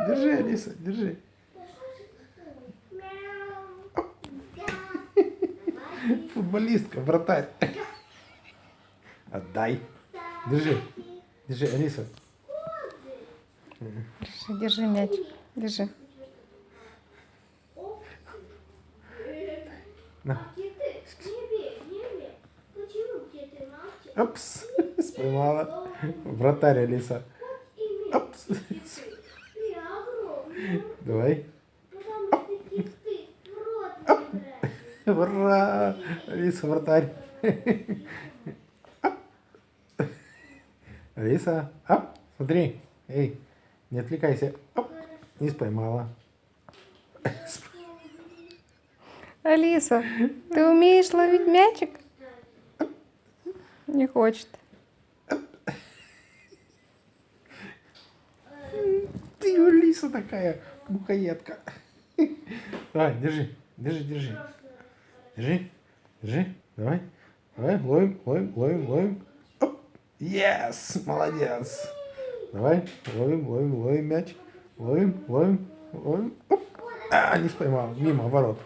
Держи, Алиса, держи. Футболистка, вратарь. Отдай. Держи. Держи, Алиса. Держи мячик. Держи. На. Опс. Споймала. Вратарь, Алиса. Опс. Давай. Ура! Алиса, вратарь. Алиса, оп, смотри. Эй, не отвлекайся. Оп, не споймала. Алиса, ты умеешь ловить мячик? Не хочет. Ты, Алиса, такая букаетка. Давай, держи, держи, держи. Держи, держи, давай. Давай, ловим, ловим, ловим, ловим. Оп. Yes, молодец. Давай, ловим, ловим, ловим мяч. Ловим, ловим, ловим. Оп. А, не споймал, мимо ворот.